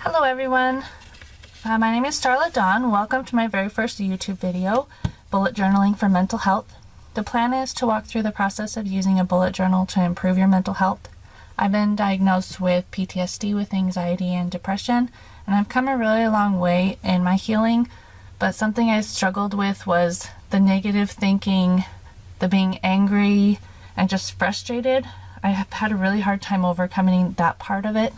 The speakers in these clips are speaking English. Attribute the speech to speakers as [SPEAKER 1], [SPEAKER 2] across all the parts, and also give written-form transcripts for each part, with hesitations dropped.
[SPEAKER 1] Hello everyone, my name is Starla Dawn. Welcome to my very first YouTube video, Bullet Journaling for Mental Health. The plan is to walk through the process of using a bullet journal to improve your mental health. I've been diagnosed with PTSD, with anxiety and depression, and I've come a really long way in my healing, but something I struggled with was the negative thinking, the being angry, and just frustrated. I have had a really hard time overcoming that part of it.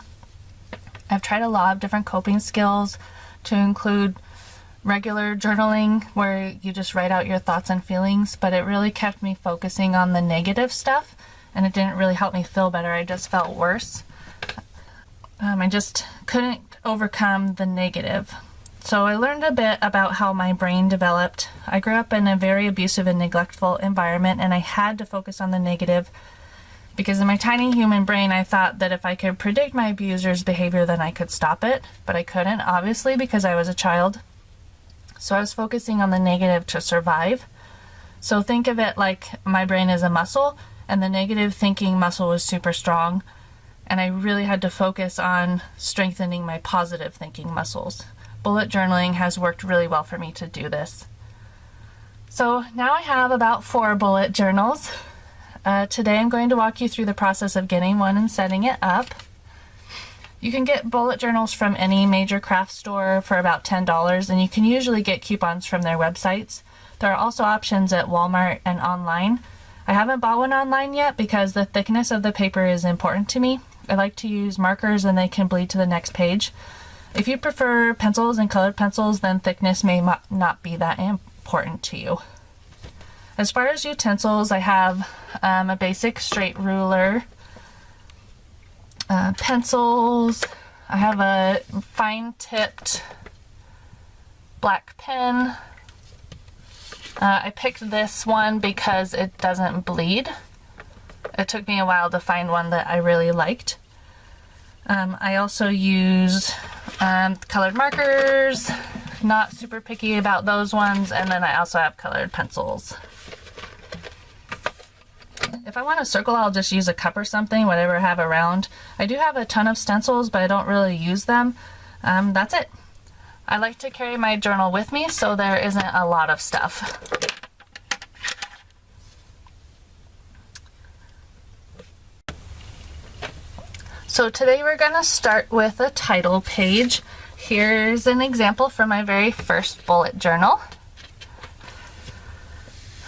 [SPEAKER 1] I've tried a lot of different coping skills to include regular journaling where you just write out your thoughts and feelings, but it really kept me focusing on the negative stuff and it didn't really help me feel better. I just felt worse. I just couldn't overcome the negative. So I learned a bit about how my brain developed. I grew up in a very abusive and neglectful environment, and I had to focus on the negative because in my tiny human brain, I thought that if I could predict my abuser's behavior, then I could stop it. But I couldn't, obviously, because I was a child. So I was focusing on the negative to survive. So think of it like my brain is a muscle, and the negative thinking muscle was super strong. And I really had to focus on strengthening my positive thinking muscles. Bullet journaling has worked really well for me to do this. So now I have about 4 bullet journals. Today I'm going to walk you through the process of getting one and setting it up. You can get bullet journals from any major craft store for about $10, and you can usually get coupons from their websites. There are also options at Walmart and online. I haven't bought one online yet because the thickness of the paper is important to me. I like to use markers and they can bleed to the next page. If you prefer pencils and colored pencils, then thickness may not be that important to you. As far as utensils, I have a basic straight ruler, pencils, I have a fine-tipped black pen. I picked this one because it doesn't bleed. It took me a while to find one that I really liked. I also use colored markers, not super picky about those ones, and then I also have colored pencils. If I want to circle, I'll just use a cup or something, whatever I have around. I do have a ton of stencils, but I don't really use them. That's it. I like to carry my journal with me, so there isn't a lot of stuff. So today we're going to start with a title page. Here's an example from my very first bullet journal.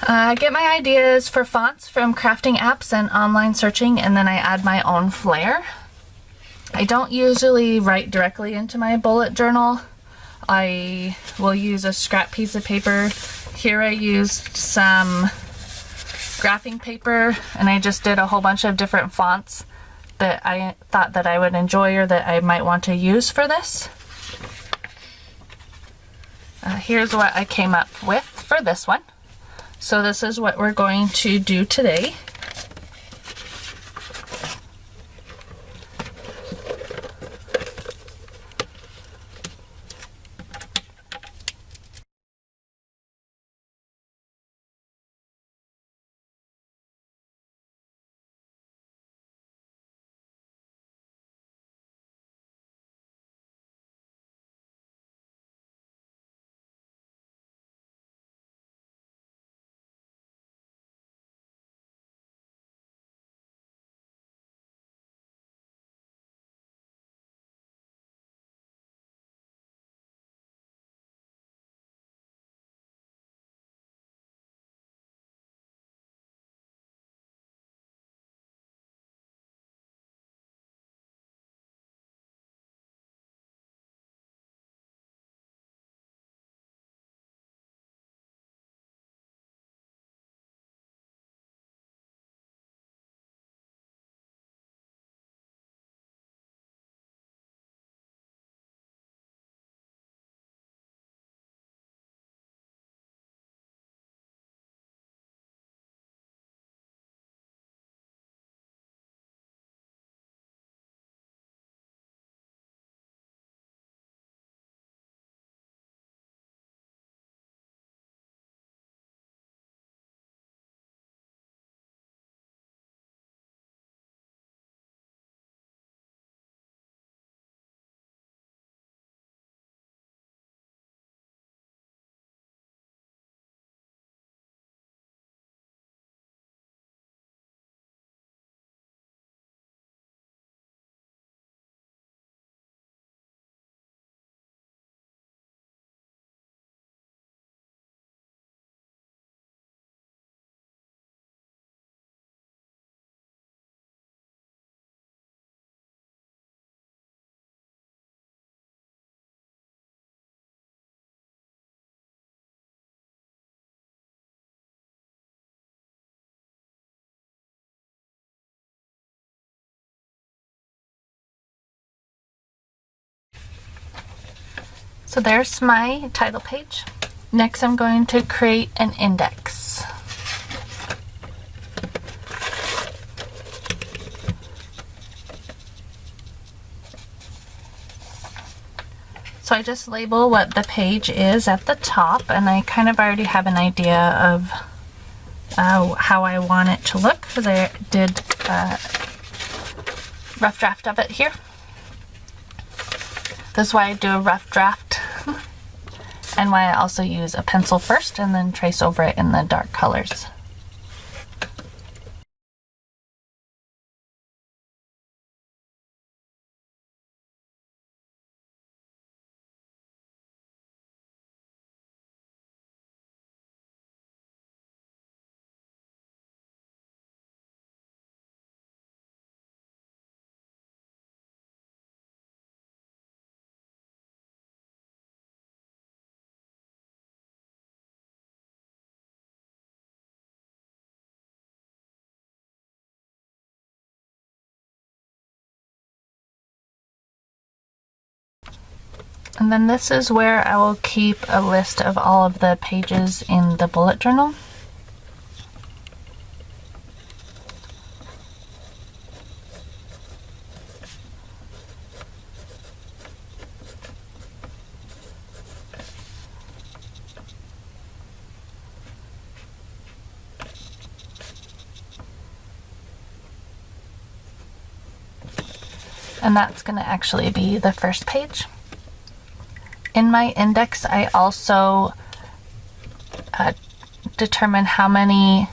[SPEAKER 1] I get my ideas for fonts from crafting apps and online searching, and then I add my own flair. I don't usually write directly into my bullet journal. I will use a scrap piece of paper. Here I used some graphing paper, and I just did a whole bunch of different fonts that I thought that I would enjoy or that I might want to use for this. Here's what I came up with for this one. So this is what we're going to do today. So there's my title page. Next, I'm going to create an index. So I just label what the page is at the top, and I kind of already have an idea of how I want it to look because I did a rough draft of it here. This is why I do a rough draft and why I also use a pencil first and then trace over it in the dark colors. And then this is where I will keep a list of all of the pages in the bullet journal. And that's going to actually be the first page. In my index, I also determine how many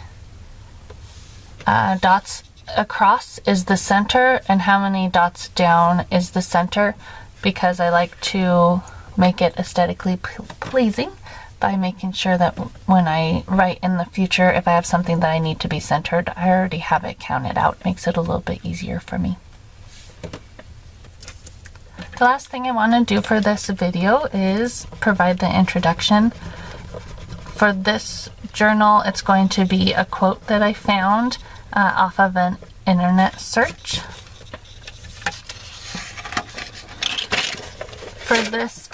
[SPEAKER 1] dots across is the center and how many dots down is the center, because I like to make it aesthetically pleasing by making sure that when I write in the future, if I have something that I need to be centered, I already have it counted out. Makes it a little bit easier for me. The last thing I want to do for this video is provide the introduction. For this journal, it's going to be a quote that I found off of an internet search. For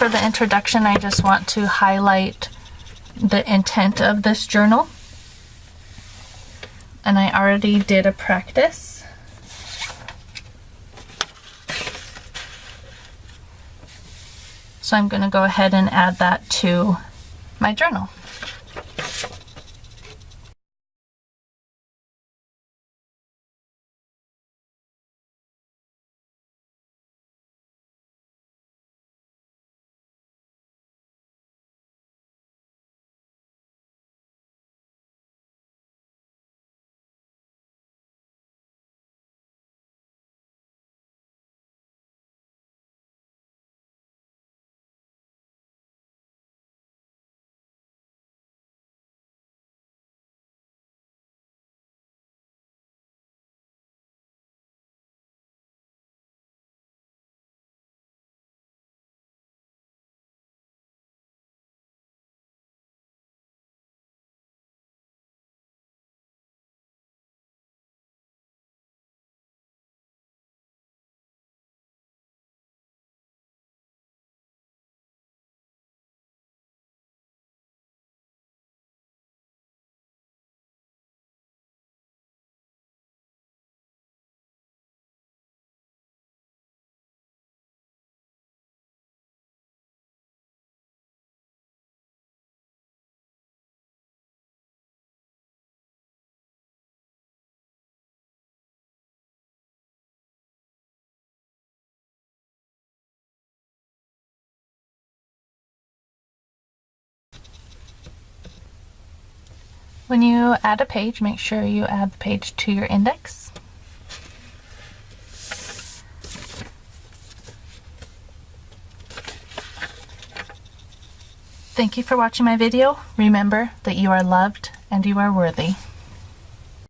[SPEAKER 1] the introduction, I just want to highlight the intent of this journal. And I already did a practice. So I'm going to go ahead and add that to my journal. When you add a page, make sure you add the page to your index. Thank you for watching my video. Remember that you are loved and you are worthy.